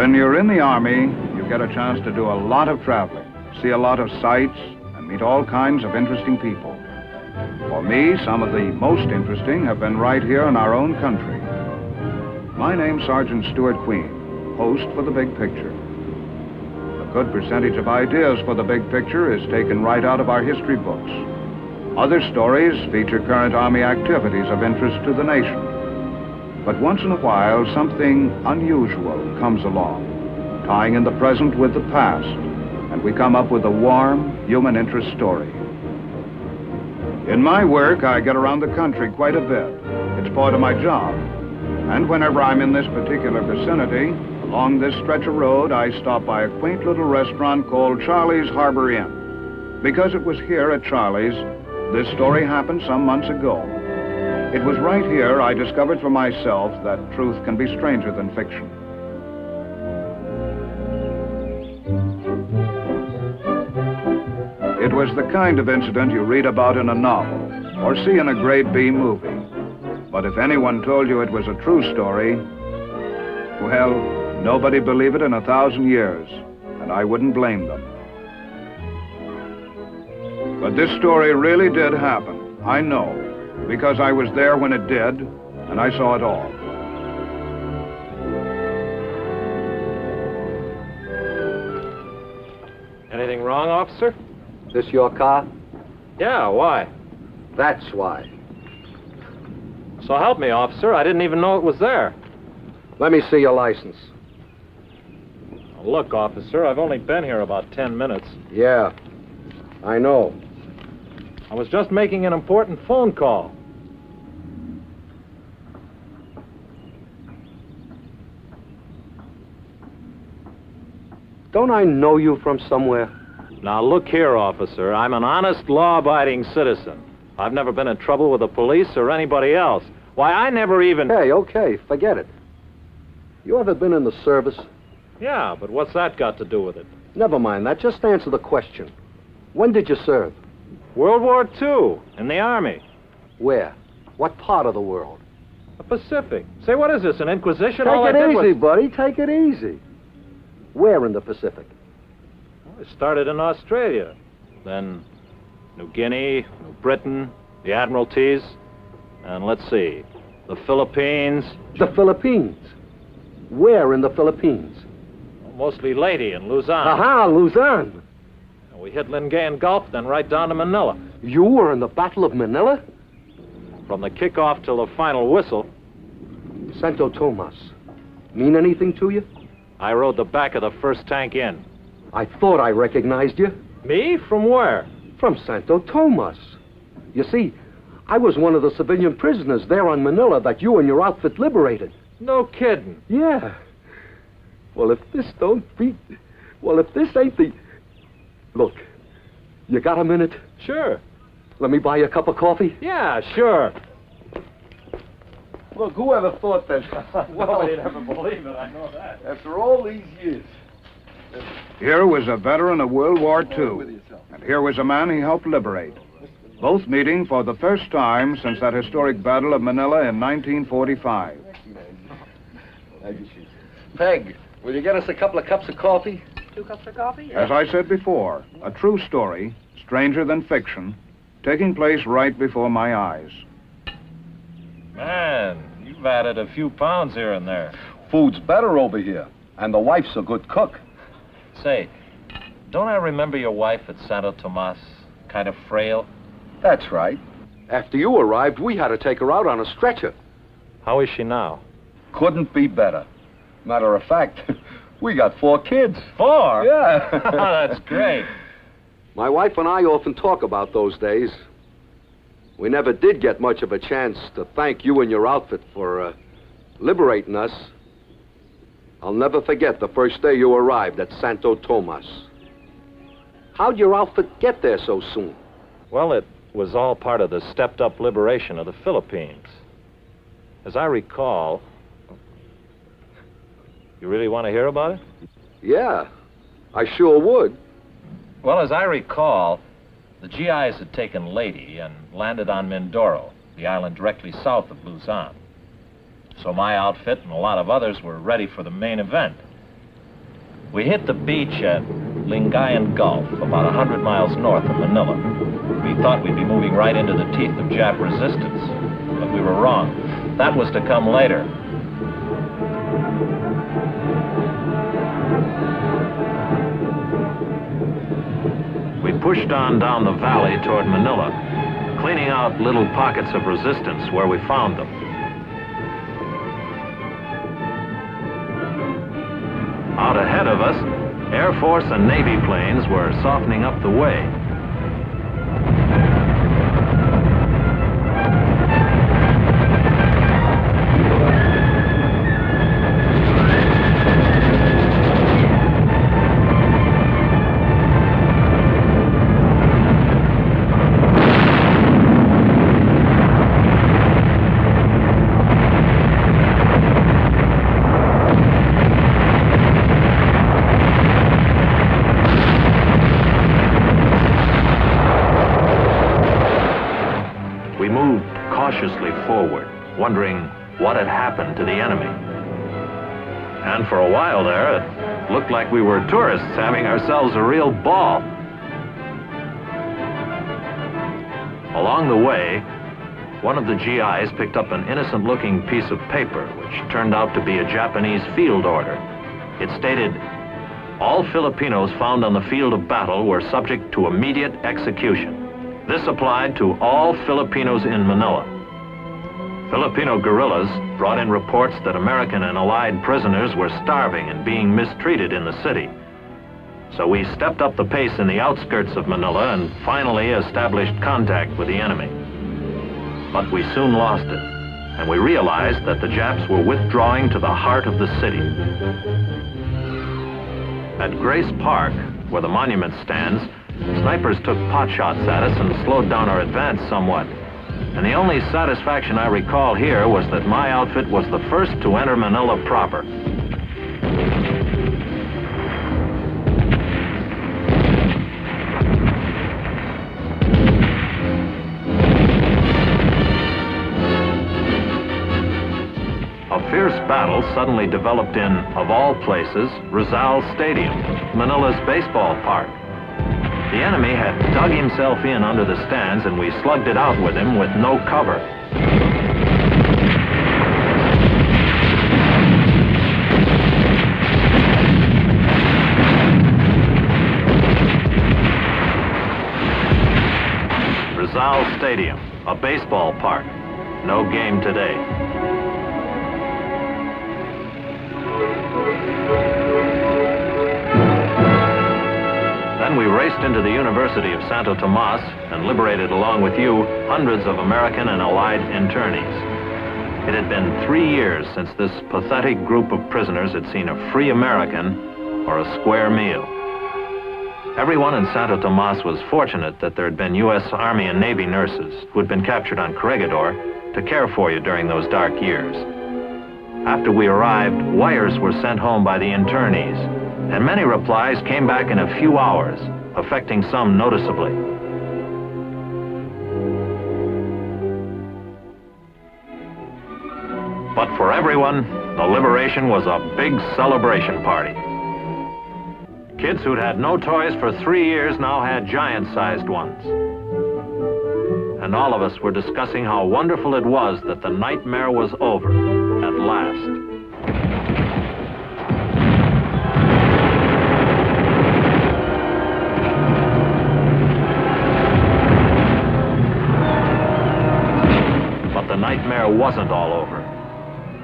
When you're in the Army, you get a chance to do a lot of traveling, see a lot of sights, and meet all kinds of interesting people. For me, some of the most interesting have been right here in our own country. My name's Sergeant Stuart Queen, host for The Big Picture. A good percentage of ideas for The Big Picture is taken right out of our history books. Other stories feature current Army activities of interest to the nation. But once in a while, something unusual comes along, tying in the present with the past, and we come up with a warm, human interest story. In my work, I get around the country quite a bit. It's part of my job. And whenever I'm in this particular vicinity, along this stretch of road, I stop by a quaint little restaurant called Charlie's Harbor Inn. Because it was here at Charlie's, this story happened some months ago. It was right here I discovered for myself that truth can be stranger than fiction. It was the kind of incident you read about in a novel or see in a grade B movie. But if anyone told you it was a true story, well, nobody'd believe it in 1,000 years, and I wouldn't blame them. But this story really did happen, I know, because I was there when it did, and I saw it all. Anything wrong, officer? This your car? Yeah, why? That's why. So help me, officer. I didn't even know it was there. Let me see your license. Look, officer, I've only been here about 10 minutes. Yeah, I know. I was just making an important phone call. Don't I know you from somewhere? Now, look here, officer. I'm an honest, law-abiding citizen. I've never been in trouble with the police or anybody else. Why, I never even... Hey, okay, forget it. You ever been in the service? Yeah, but what's that got to do with it? Never mind that. Just answer the question. When did you serve? World War II, in the Army. Where? What part of the world? The Pacific. Say, what is this, an Inquisition? Take it easy, buddy. Take it easy. Where in the Pacific? Well, I started in Australia. Then New Guinea, New Britain, the Admiralties, and let's see, the Philippines. The Philippines? Where in the Philippines? Well, mostly Leyte and Luzon. Aha, Luzon. And we hit Lingayen Gulf, then right down to Manila. You were in the Battle of Manila? From the kickoff till the final whistle. Santo Tomas. Mean anything to you? I rode the back of the first tank in. I thought I recognized you. Me? From where? From Santo Tomas. You see, I was one of the civilian prisoners there on Manila that you and your outfit liberated. No kidding. Yeah. Well, if this ain't the... Look, you got a minute? Sure. Let me buy you a cup of coffee? Yeah, sure. Look, whoever thought that... Nobody'd ever believe it, I know that. After all these years... Here was a veteran of World War II, and here was a man he helped liberate. Both meeting for the first time since that historic Battle of Manila in 1945. Peg, will you get us a couple of cups of coffee? 2 cups of coffee? As I said before, a true story, stranger than fiction, taking place right before my eyes. Man, you've added a few pounds here and there. Food's better over here, and the wife's a good cook. Say, don't I remember your wife at Santo Tomas? Kind of frail? That's right. After you arrived, we had to take her out on a stretcher. How is she now? Couldn't be better. Matter of fact, we got 4 kids. 4? Yeah. That's great. My wife and I often talk about those days. We never did get much of a chance to thank you and your outfit for liberating us. I'll never forget the first day you arrived at Santo Tomas. How'd your outfit get there so soon? Well, it was all part of the stepped-up liberation of the Philippines. As I recall... You really want to hear about it? Yeah, I sure would. Well, as I recall, the GIs had taken Leyte and landed on Mindoro, the island directly south of Luzon. So my outfit and a lot of others were ready for the main event. We hit the beach at Lingayen Gulf, about 100 miles north of Manila. We thought we'd be moving right into the teeth of Jap resistance, but we were wrong. That was to come later. We pushed on down the valley toward Manila, cleaning out little pockets of resistance where we found them. Out ahead of us, Air Force and Navy planes were softening up the way. Forward, wondering what had happened to the enemy. And for a while there, it looked like we were tourists having ourselves a real ball. Along the way, one of the GIs picked up an innocent-looking piece of paper, which turned out to be a Japanese field order. It stated, "All Filipinos found on the field of battle were subject to immediate execution. This applied to all Filipinos in Manila." Filipino guerrillas brought in reports that American and Allied prisoners were starving and being mistreated in the city. So we stepped up the pace in the outskirts of Manila and finally established contact with the enemy. But we soon lost it, and we realized that the Japs were withdrawing to the heart of the city. At Grace Park, where the monument stands, snipers took pot shots at us and slowed down our advance somewhat. And the only satisfaction I recall here was that my outfit was the first to enter Manila proper. A fierce battle suddenly developed in, of all places, Rizal Stadium, Manila's baseball park. The enemy had dug himself in under the stands, and we slugged it out with him with no cover. Rizal Stadium, a baseball park. No game today. Then we raced into the University of Santo Tomas and liberated, along with you, hundreds of American and Allied internees. It had been 3 years since this pathetic group of prisoners had seen a free American or a square meal. Everyone in Santo Tomas was fortunate that there had been U.S. Army and Navy nurses who had been captured on Corregidor to care for you during those dark years. After we arrived, wires were sent home by the internees, and many replies came back in a few hours, affecting some noticeably. But for everyone, the liberation was a big celebration party. Kids who'd had no toys for 3 years now had giant-sized ones. And all of us were discussing how wonderful it was that the nightmare was over, at last. But the nightmare wasn't all over.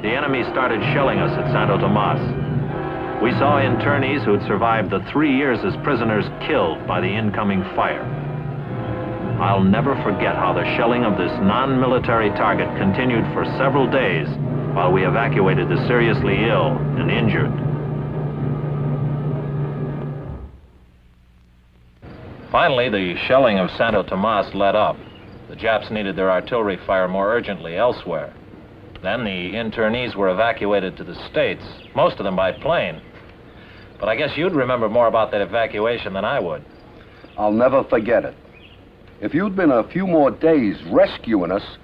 The enemy started shelling us at Santo Tomas. We saw internees who'd survived the 3 years as prisoners killed by the incoming fire. I'll never forget how the shelling of this non-military target continued for several days while we evacuated the seriously ill and injured. Finally, the shelling of Santo Tomas let up. The Japs needed their artillery fire more urgently elsewhere. Then the internees were evacuated to the States, most of them by plane. But I guess you'd remember more about that evacuation than I would. I'll never forget it. If you'd been a few more days rescuing us,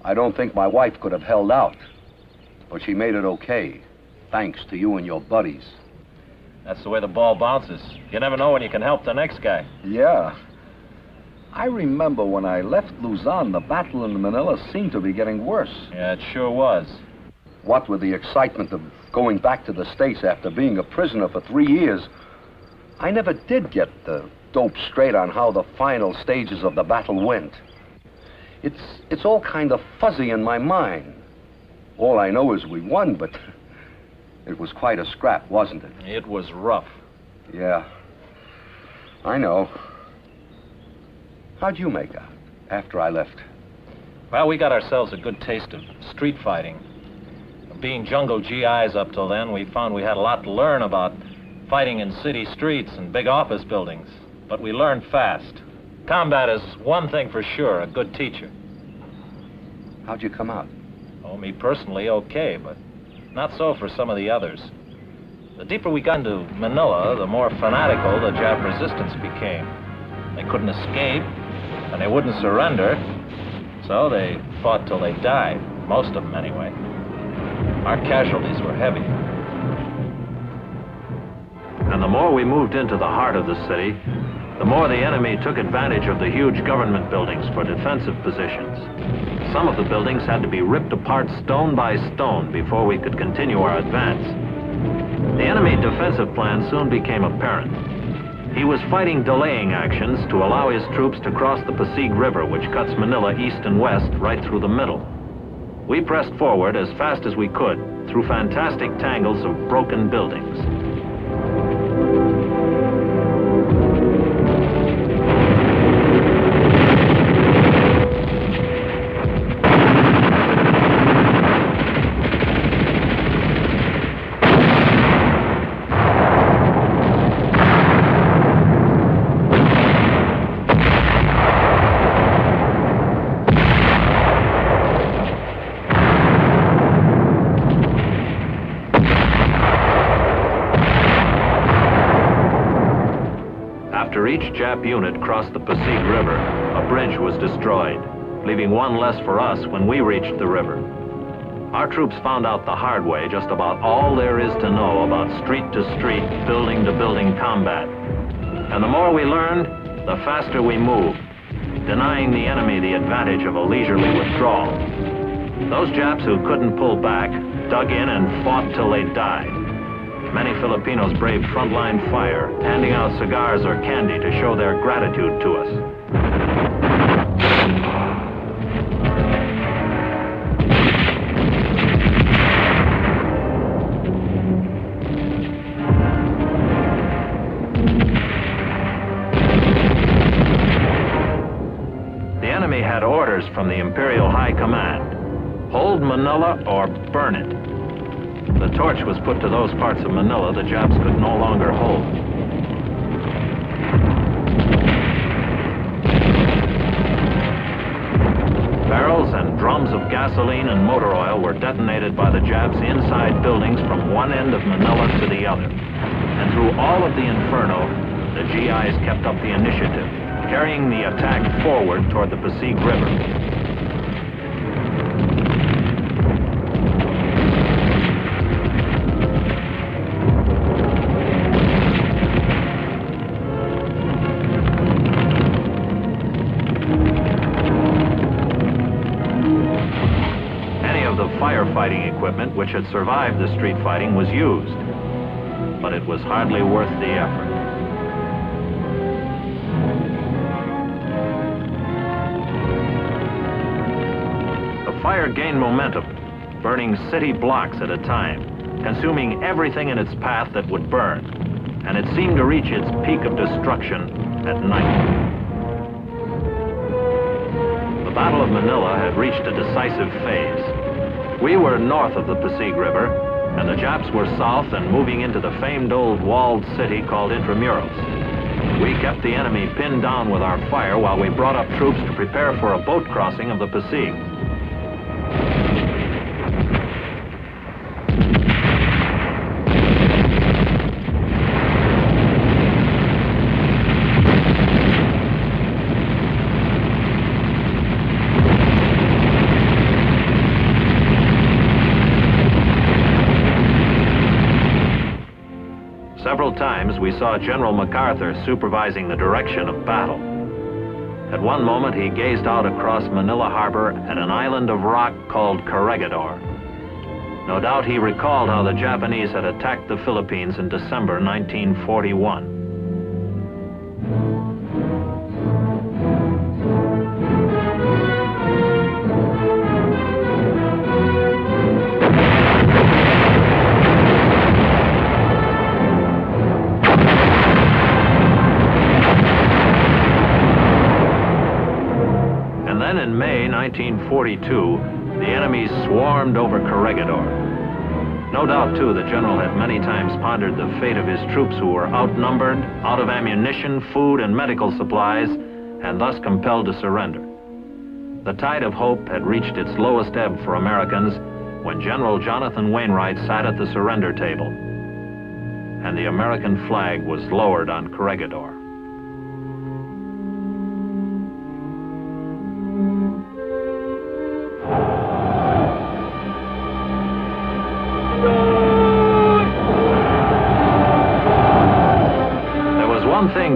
I don't think my wife could have held out. But she made it okay, thanks to you and your buddies. That's the way the ball bounces. You never know when you can help the next guy. Yeah. I remember when I left Luzon, the battle in Manila seemed to be getting worse. Yeah, it sure was. What with the excitement of going back to the States after being a prisoner for 3 years, I never did get the dope straight on how the final stages of the battle went. It's all kind of fuzzy in my mind. All I know is we won, but it was quite a scrap, wasn't it? It was rough. Yeah, I know. How'd you make out after I left? Well, we got ourselves a good taste of street fighting. Being jungle GIs up till then, we found we had a lot to learn about fighting in city streets and big office buildings. But we learned fast. Combat is one thing for sure, a good teacher. How'd you come out? Oh, me personally, okay, but not so for some of the others. The deeper we got into Manila, the more fanatical the Jap resistance became. They couldn't escape, and they wouldn't surrender, so they fought till they died, most of them anyway. Our casualties were heavy. And the more we moved into the heart of the city, the more the enemy took advantage of the huge government buildings for defensive positions. Some of the buildings had to be ripped apart stone by stone before we could continue our advance. The enemy defensive plan soon became apparent. He was fighting delaying actions to allow his troops to cross the Pasig River, which cuts Manila east and west right through the middle. We pressed forward as fast as we could through fantastic tangles of broken buildings. Each Jap unit crossed the Pasig River, a bridge was destroyed, leaving one less for us when we reached the river. Our troops found out the hard way just about all there is to know about street-to-street, building-to-building combat. And the more we learned, the faster we moved, denying the enemy the advantage of a leisurely withdrawal. Those Japs who couldn't pull back dug in and fought till they died. Many Filipinos braved frontline fire, handing out cigars or candy to show their gratitude to us. The enemy had orders from the Imperial High Command: hold Manila or burn it. The torch was put to those parts of Manila the Japs could no longer hold. Barrels and drums of gasoline and motor oil were detonated by the Japs inside buildings from one end of Manila to the other. And through all of the inferno, the GIs kept up the initiative, carrying the attack forward toward the Pasig River. Firefighting equipment which had survived the street fighting was used, but it was hardly worth the effort. The fire gained momentum, burning city blocks at a time, consuming everything in its path that would burn, and it seemed to reach its peak of destruction at night. The Battle of Manila had reached a decisive phase. We were north of the Pasig River, and the Japs were south and moving into the famed old walled city called Intramuros. We kept the enemy pinned down with our fire while we brought up troops to prepare for a boat crossing of the Pasig. Several binoculars, we saw General MacArthur supervising the direction of battle. At one moment, he gazed out across Manila Harbor at an island of rock called Corregidor. No doubt he recalled how the Japanese had attacked the Philippines in December 1941. And then in May 1942, the enemy swarmed over Corregidor. No doubt, too, the general had many times pondered the fate of his troops who were outnumbered, out of ammunition, food, and medical supplies, and thus compelled to surrender. The tide of hope had reached its lowest ebb for Americans when General Jonathan Wainwright sat at the surrender table, and the American flag was lowered on Corregidor.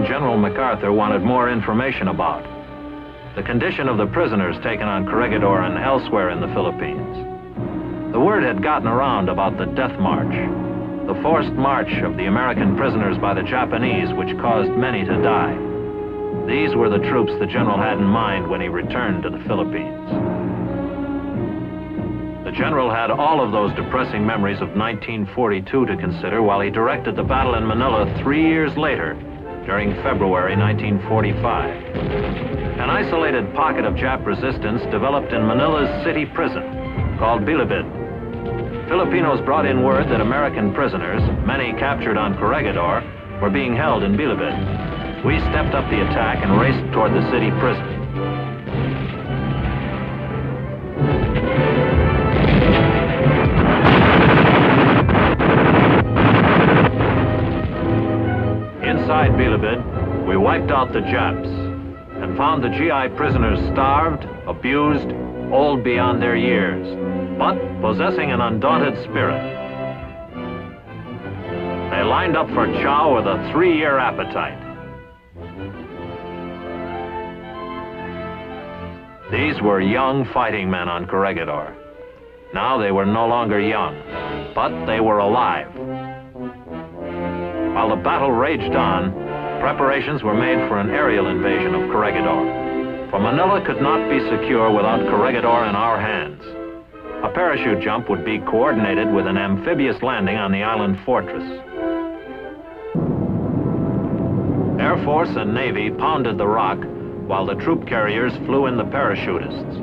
General MacArthur wanted more information about the condition of the prisoners taken on Corregidor and elsewhere in the Philippines. The word had gotten around about the death march, the forced march of the American prisoners by the Japanese, which caused many to die. These were the troops the general had in mind when he returned to the Philippines. The general had all of those depressing memories of 1942 to consider while he directed the battle in Manila 3 years later, during February 1945. An isolated pocket of Jap resistance developed in Manila's city prison, called Bilibid. Filipinos brought in word that American prisoners, many captured on Corregidor, were being held in Bilibid. We stepped up the attack and raced toward the city prison. Inside Bilibid, we wiped out the Japs and found the GI prisoners starved, abused, old beyond their years, but possessing an undaunted spirit. They lined up for chow with a 3-year appetite. These were young fighting men on Corregidor. Now they were no longer young, but they were alive. While the battle raged on, preparations were made for an aerial invasion of Corregidor, for Manila could not be secure without Corregidor in our hands. A parachute jump would be coordinated with an amphibious landing on the island fortress. Air Force and Navy pounded the rock while the troop carriers flew in the parachutists.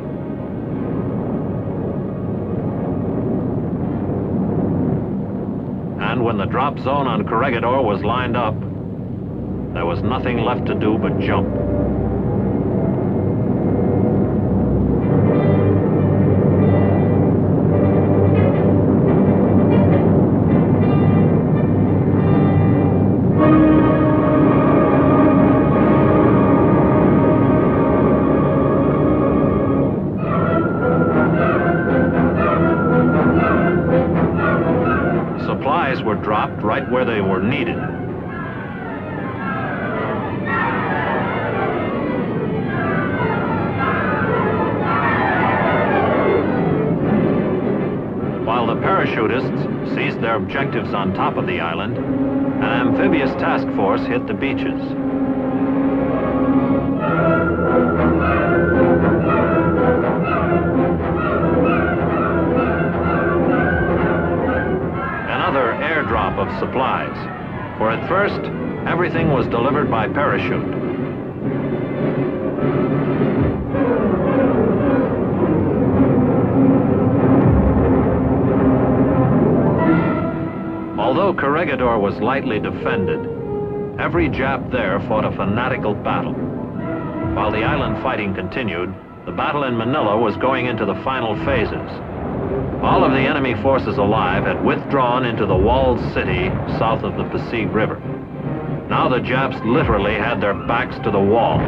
And when the drop zone on Corregidor was lined up, there was nothing left to do but jump. Supplies were dropped right where they were needed. While the parachutists seized their objectives on top of the island, an amphibious task force hit the beaches. Another airdrop of supplies, for at first, everything was delivered by parachute. Although Corregidor was lightly defended, every Jap there fought a fanatical battle. While the island fighting continued, the battle in Manila was going into the final phases. All of the enemy forces alive had withdrawn into the walled city south of the Pasig River. Now the Japs literally had their backs to the wall.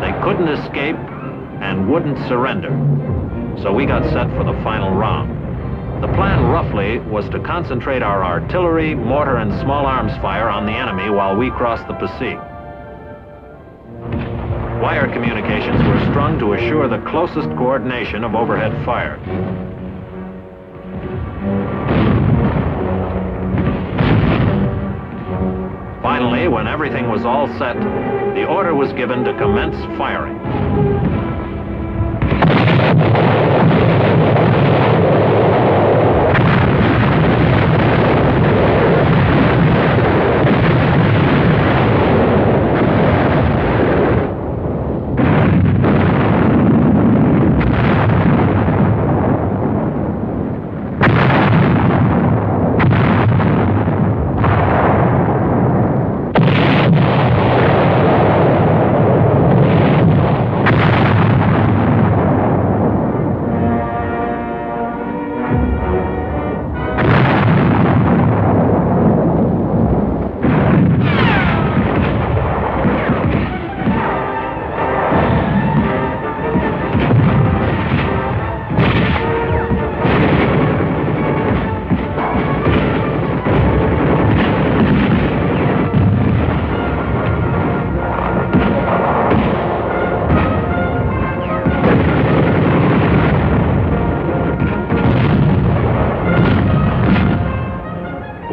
They couldn't escape and wouldn't surrender. So we got set for the final round. The plan, roughly, was to concentrate our artillery, mortar, and small arms fire on the enemy while we crossed the Pasig. Wire communications were strung to assure the closest coordination of overhead fire. Finally, when everything was all set, the order was given to commence firing.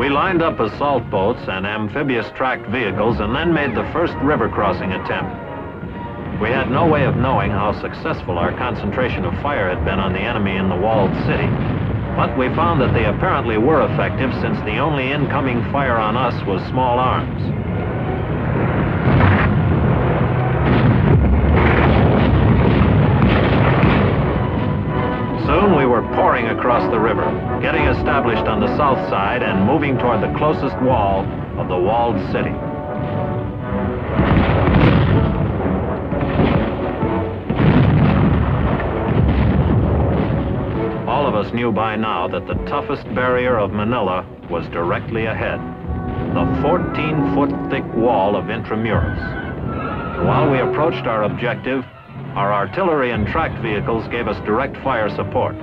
Lined up assault boats and amphibious tracked vehicles and then made the first river crossing attempt. We had no way of knowing how successful our concentration of fire had been on the enemy in the walled city, but we found that they apparently were effective since the only incoming fire on us was small arms. Soon we were pouring across the river, getting established on the south side and moving toward the closest wall of the walled city. All of us knew by now that the toughest barrier of Manila was directly ahead, the 14-foot thick wall of Intramuros. While we approached our objective, our artillery and tracked vehicles gave us direct fire support.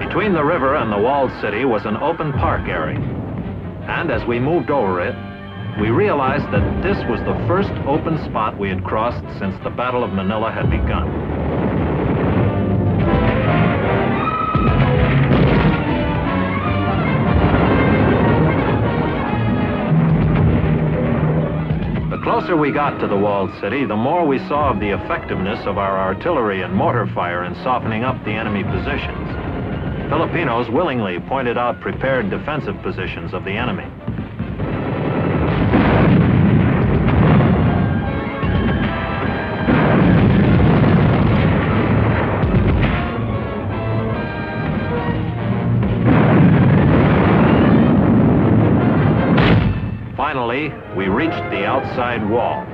Between the river and the walled city was an open park area. And as we moved over it, we realized that this was the first open spot we had crossed since the Battle of Manila had begun. The closer we got to the walled city, the more we saw of the effectiveness of our artillery and mortar fire in softening up the enemy positions. Filipinos willingly pointed out prepared defensive positions of the enemy. Finally, we reached the outside wall.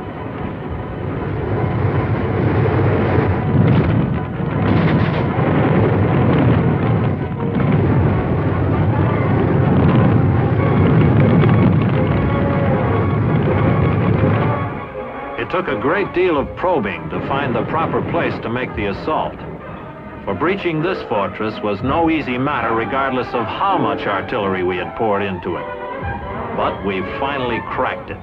It took a great deal of probing to find the proper place to make the assault. For breaching this fortress was no easy matter regardless of how much artillery we had poured into it. But we finally cracked it.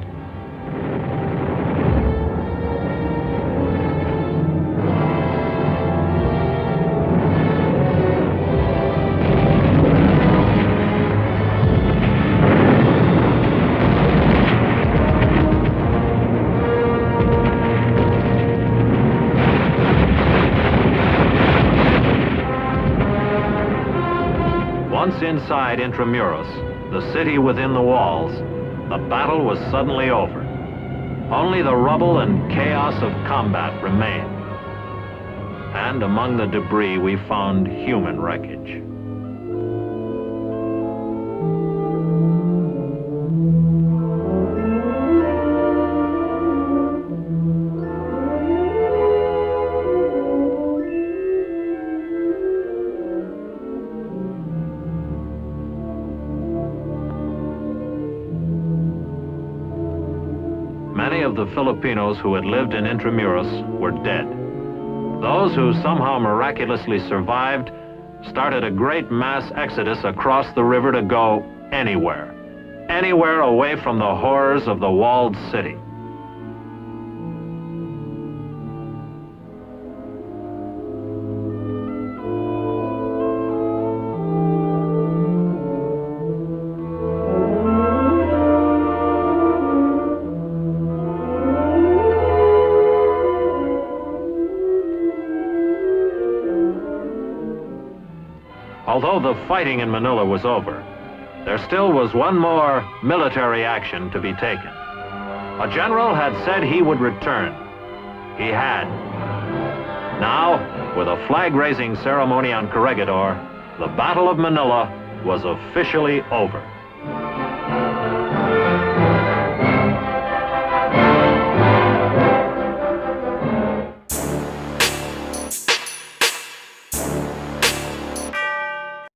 Once inside Intramuros, the city within the walls, the battle was suddenly over. Only the rubble and chaos of combat remained. And among the debris, we found human wreckage. Many of the Filipinos who had lived in Intramuros were dead. Those who somehow miraculously survived started a great mass exodus across the river to go anywhere. Anywhere away from the horrors of the walled city. Although the fighting in Manila was over, there still was one more military action to be taken. A general had said he would return. He had. Now, with a flag-raising ceremony on Corregidor, the Battle of Manila was officially over.